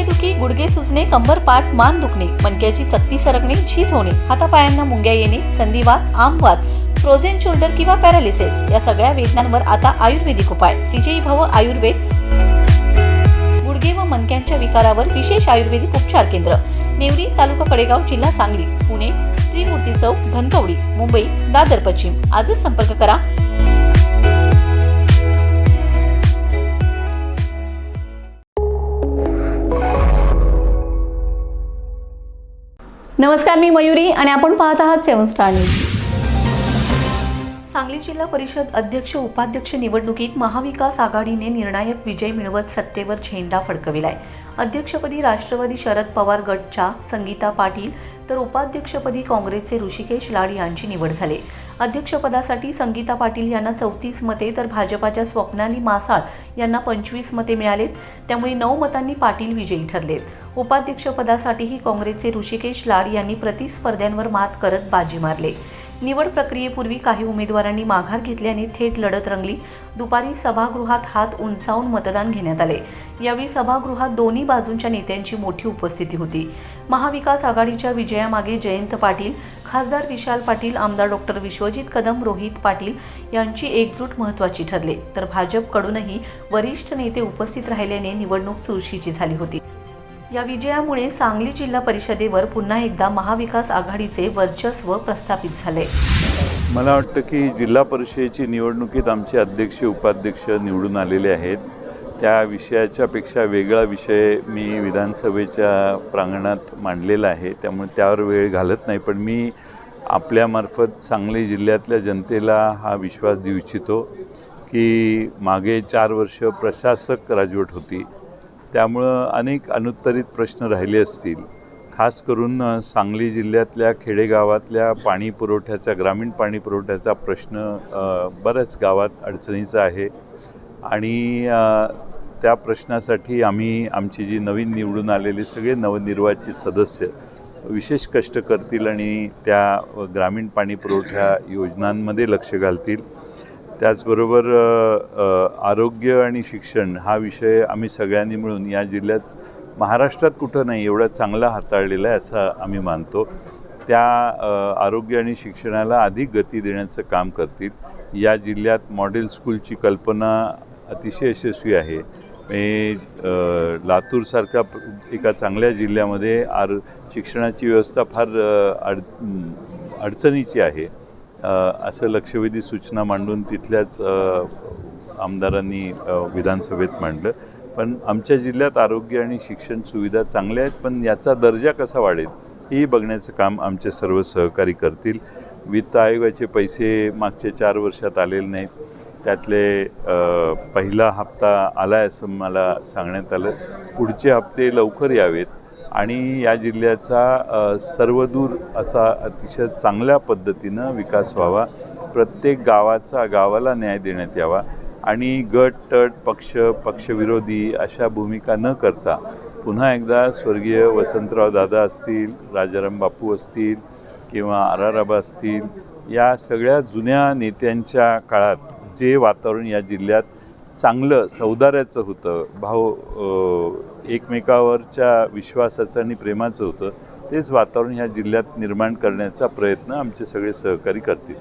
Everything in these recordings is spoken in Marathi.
डोकेदुखी, गुडघे सुजणे, कंबर पाठ मान दुखणे, मणक्याची चकती सरकणे, झीज होणे, हातापायांना मुंग्या येणे, संधिवात, आमवात, फ्रोझन शोल्डर किंवा पॅरालिसिस या सगळ्या वेदनांवर आता आयुर्वेदिक उपाय. विजयी भव आयुर्वेद. गुडघे व मणक्यांच्या विकारावर विशेष आयुर्वेदिक उपचार केंद्र. नेवरी, तालुका कडेगाव, जिल्हा सांगली. पुणे त्रिमूर्ती चौक, धनकवडी. मुंबई दादर पश्चिम. आजच संपर्क करा. नमस्कार, मी मयुरी आणि आपण पाहत आहात 7 स्टार न्यूज. सांगली जिल्हा परिषद अध्यक्ष उपाध्यक्ष निवडणुकीत महाविकास आघाडीने निर्णायक विजय मिळवत सत्तेवर झेंडा फडकविलाय. अध्यक्षपदी राष्ट्रवादी शरद पवार गटच्या संगीता पाटील तर उपाध्यक्षपदी काँग्रेसचे ऋषिकेश लाड यांची निवड झाली. अध्यक्षपदासाठी संगीता पाटील यांना 34 मते तर भाजपाच्या स्वप्नाली मासाळ यांना 25 मते मिळालेत. त्यामुळे 9 मतांनी पाटील विजयी ठरलेत. उपाध्यक्षपदासाठीही काँग्रेसचे ऋषिकेश लाड यांनी प्रतिस्पर्ध्यांवर मात करत बाजी मारले. निवड प्रक्रियेपूर्वी काही उमेदवारांनी माघार घेतल्याने थेट लढत रंगली. दुपारी सभागृहात हात उंचावून मतदान घेण्यात आले. यावेळी सभागृहात दोन्ही बाजूंच्या नेत्यांची मोठी उपस्थिती होती. महाविकास आघाडीच्या विजयामागे जयंत पाटील, खासदार विशाल पाटील, आमदार डॉक्टर विश्वजित कदम, रोहित पाटील यांची एकजूट महत्त्वाची ठरली. तर भाजपकडूनही वरिष्ठ नेते उपस्थित राहिल्याने निवडणूक चुरशीची झाली होती. या विजयामुळे सांगली जिल्हा परिषदेवर पुन्हा एकदा महाविकास आघाडीचे वर्चस्व प्रस्थापित झाले. मला वाटतं की जिल्हा परिषदेची निवडणुकीत आमचे अध्यक्ष उपाध्यक्ष निवडून आलेले आहेत. त्या विषयाच्या पेक्षा वेगळा विषय मी विधानसभेच्या प्रांगणात मांडलेला आहे, त्यामुळे त्यावर वेळ घालत नाही. पण मी आपल्यामार्फत सांगली जिल्ह्यातल्या जनतेला हा विश्वास देऊ इच्छितो की मागे 4 वर्ष प्रशासक राजवट होती, त्यामुळं अनेक अनुत्तरित प्रश्न राहिले असतील. खास करून सांगली जिल्ह्यातल्या खेडेगावातल्या पाणी पुरवठ्याचा, ग्रामीण पाणी पुरवठ्याचा प्रश्न बऱ्याच गावात अडचणीचा आहे आणि त्या प्रश्नासाठी आमची जी नवीन निवडून आलेले सगळे नवनिर्वाचित सदस्य विशेष कष्ट करतील आणि त्या ग्रामीण पाणी पुरवठ्या योजनांमध्ये लक्ष घालतील. त्याचबरोबर आरोग्य आणि शिक्षण हा विषय आम्ही सगळ्यांनी मिळून या जिल्ह्यात महाराष्ट्रात कुठं नाही एवढा चांगला हाताळलेला आहे असं आम्ही मानतो. त्या आरोग्य आणि शिक्षणाला अधिक गती देण्याचं काम करतील. या जिल्ह्यात मॉडेल स्कूलची कल्पना अतिशय यशस्वी आहे. लातूरसारख्या एका चांगल्या जिल्ह्यामध्ये शिक्षणाची व्यवस्था फार अडचणीची आहे असं लक्षवेधी सूचना मांडून तिथल्याच आमदारांनी विधानसभेत मांडलं. पण आमच्या जिल्ह्यात आरोग्य आणि शिक्षण सुविधा चांगल्या आहेत, पण याचा दर्जा कसा वाढेल हे बघण्याचं काम आमचे सर्व सहकारी करतील. वित्त आयोगाचे पैसे मागच्या 4 वर्षात आलेले नाहीत. त्यातले पहिला हप्ता आला आहे असं मला सांगण्यात आलं. पुढचे हप्ते लवकर यावेत आणि या जिल्ह्याचा सर्वदूर असा अतिशय चांगल्या पद्धतीनं विकास व्हावा. प्रत्येक गावाला न्याय देण्यात यावा आणि गट तट पक्षविरोधी अशा भूमिका न करता पुन्हा एकदा स्वर्गीय वसंतराव दादा असतील, राजाराम बापू असतील किंवा आराराबा असतील, या सगळ्या जुन्या नेत्यांच्या काळात जे वातावरण या जिल्ह्यात चांगलं सौदार्याचं होतं, एकमेकावरच्या विश्वासाचं आणि प्रेमाचं होतं, तेच वातावरण ह्या जिल्ह्यात निर्माण करण्याचा प्रयत्न आमचे सगळे सहकारी करतील.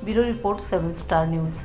Bureau report 7 star news.